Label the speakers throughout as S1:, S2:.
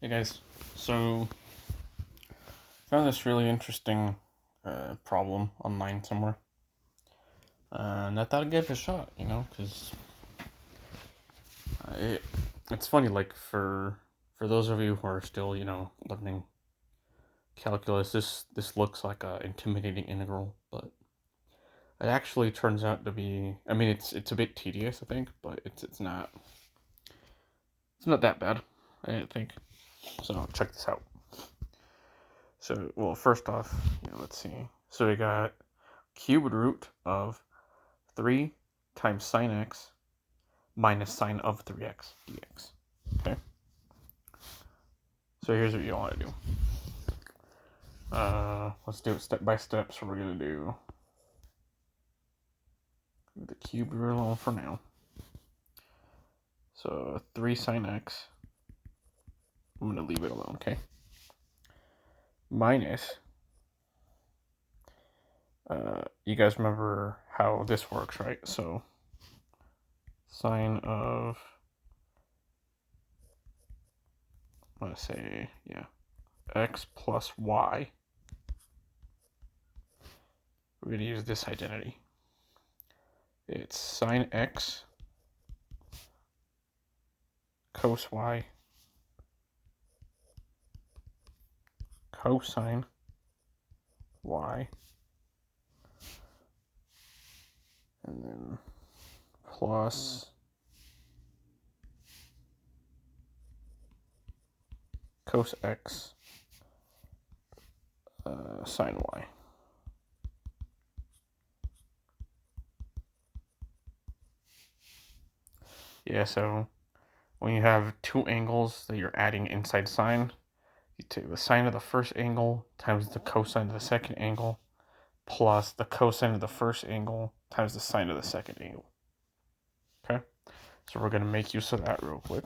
S1: Hey guys, so found this really interesting problem online somewhere, and I thought I'd give it a shot. Because it it's funny. Like for those of you who are still learning calculus, this looks like a intimidating integral, but it actually turns out to be. I mean, it's a bit tedious, I think, but it's not that bad. I didn't think. So check this out. So well, first off, let's see. So we got cube root of 3 times sine x minus sine of 3x dx. Okay? So here's what you want to do. Let's do it step by step. So we're going to do the cube root alone for now. So 3 sine x. I'm going to leave it alone, okay? Minus, you guys remember how this works, right? So sine of, let's say, x plus y. We're going to use this identity. It's sine x cos y cosine y, and then plus cos x sine y. Yeah, so when you have two angles that you're adding inside sine, you take the sine of the first angle times the cosine of the second angle plus the cosine of the first angle times the sine of the second angle. Okay? So we're going to make use of that real quick.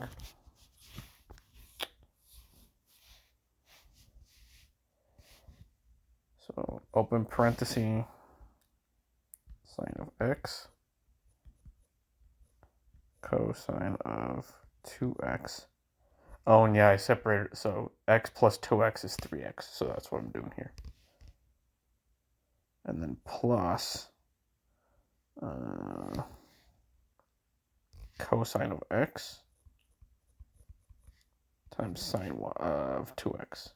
S1: So open parenthesis, sine of x, cosine of 2x. Oh, and yeah, I separated it. So x plus 2x is 3x. So that's what I'm doing here. And then plus cosine of x times sine of 2x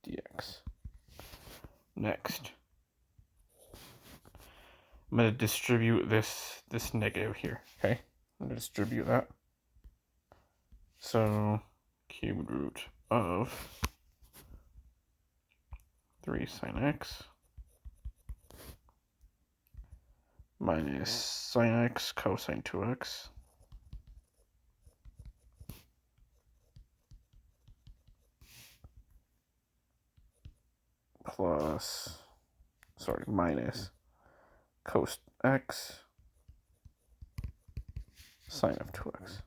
S1: dx. Next, I'm going to distribute this negative here, okay? I'm going to distribute that. So cube root of 3 sine x minus sine x cosine 2x minus cos x sine of 2x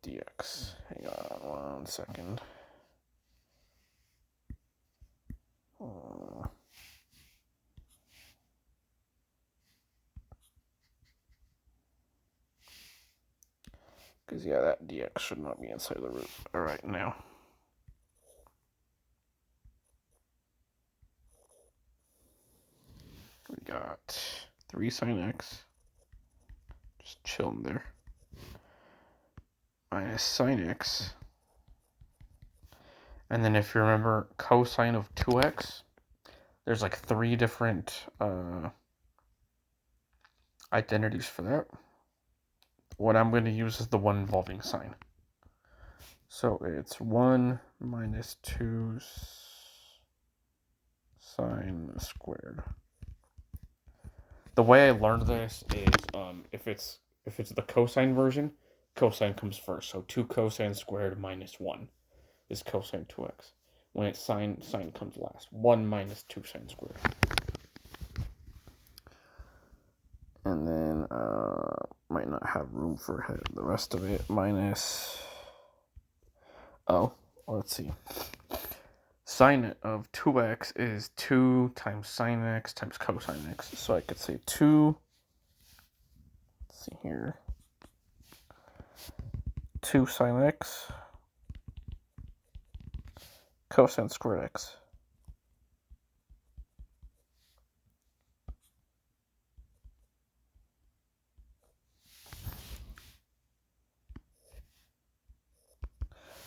S1: dx. Hang on 1 second. Because, yeah, that dx should not be inside the root. All right, now. We got 3 sine x. Just chilling there. Minus sine x. And then if you remember cosine of 2x, there's like 3 different identities for that. What I'm going to use is the one involving sine. So it's 1 minus 2 sine squared. The way I learned this is if it's the cosine version, cosine comes first. So 2 cosine squared minus 1 is cosine 2x. When it's sine comes last. 1 minus 2 sine squared. And then might not have room for the rest of it. Minus, let's see. Sine of 2x is 2 times sine x times cosine x. So I could say 2 let's see here, 2 sine x cosine squared x.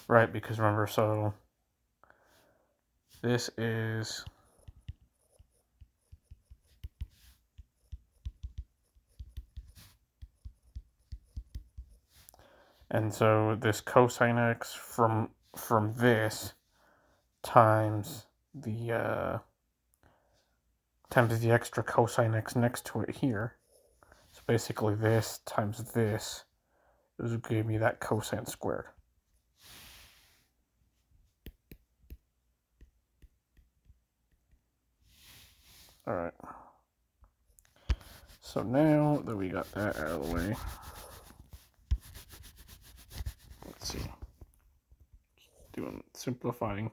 S1: Right, because remember, so this is and so this cosine x from this times the extra cosine x next to it here. So basically this times this is what gave me that cosine squared. Alright. So now that we got that out of the way, let's see. Doing simplifying.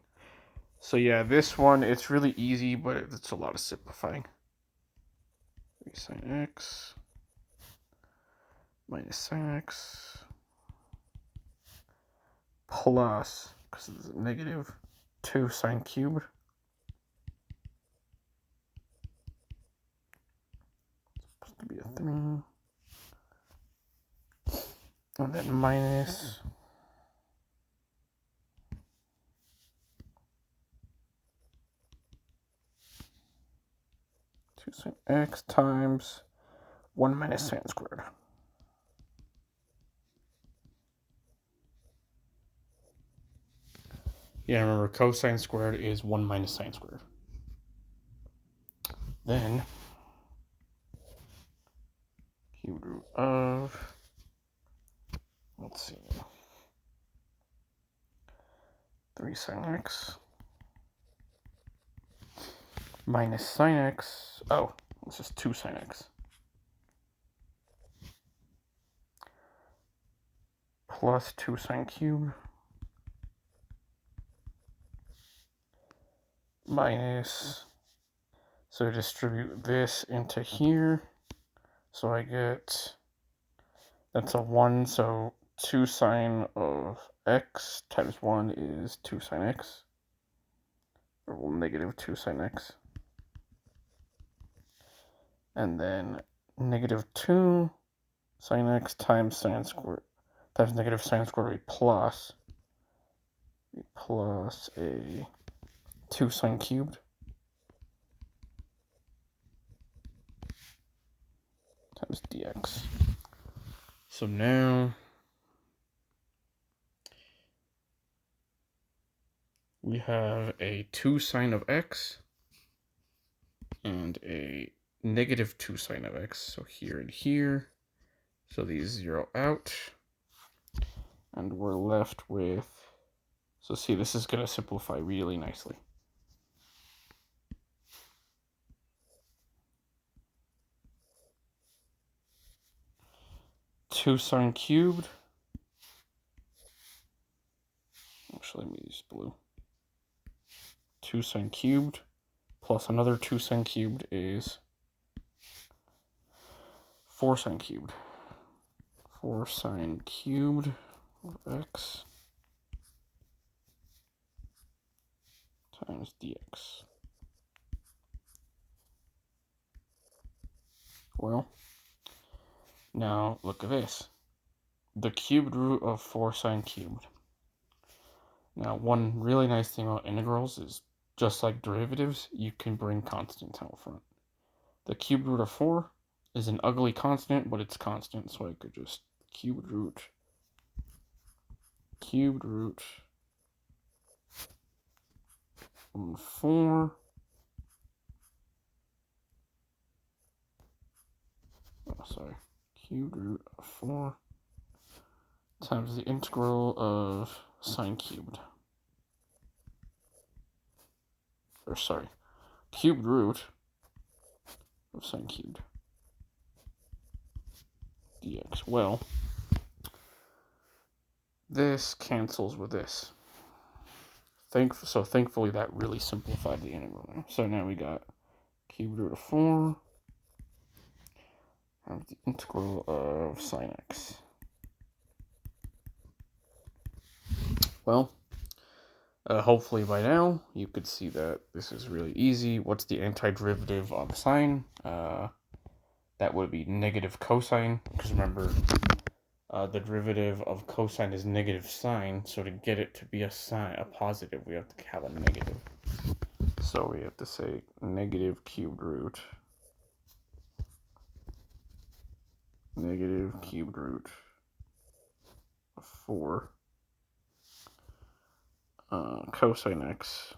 S1: So yeah, this one, it's really easy, but it's a lot of simplifying. 3 sine x minus sine x plus, because it's negative, 2 sine cubed. It's supposed to be a 3. And then minus 2 sine x times 1 minus sine squared. Yeah, remember, cosine squared is 1 minus sine squared. Then, cube root of, let's see, 3 sine x minus sine x, oh, this is 2 sine x, plus 2 sine cubed minus, so distribute this into here, so I get, that's a 1, so 2 sine of x times 1 is 2 sine x, or negative 2 sine x, and then negative 2 sine x times sine squared, times negative sine squared would be plus a 2 sine cubed times dx. So now we have a 2 sine of x and a negative 2 sine of x. So here and here. So these zero out. And we're left with, so see, this is going to simplify really nicely. Two sine cubed. Actually, let me use blue. 2 sine cubed plus another 2 sine cubed is 4 sine cubed. 4 sine cubed of x times dx. Well, now look at this. The cubed root of 4 sine cubed. Now, one really nice thing about integrals is, just like derivatives, you can bring constants out front. The cubed root of 4 is an ugly constant, but it's constant, so I could just cubed root of 4 cubed root of 4 times the integral of sine cubed. Or sorry, cubed root of sine cubed dx. Well, this cancels with this. So thankfully that really simplified the integral. So now we got cubed root of 4 of the integral of sine x. Well, hopefully by now you could see that this is really easy. What's the antiderivative of sine? That would be negative cosine, because remember, the derivative of cosine is negative sine, so to get it to be a positive, we have to have a negative. So we have to say negative cubed root of 4 cosine x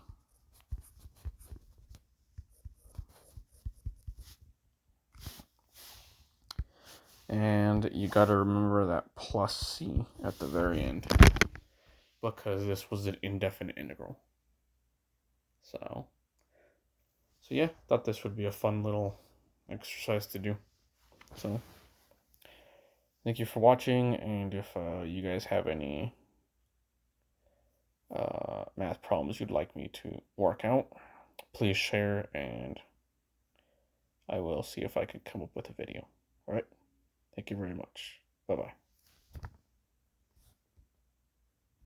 S1: and you got to remember that plus c at the very end, because this was an indefinite integral. So yeah, thought this would be a fun little exercise to do. So thank you for watching, and if you guys have any math problems you'd like me to work out, please share, and I will see if I can come up with a video. All right. Thank you very much. Bye-bye.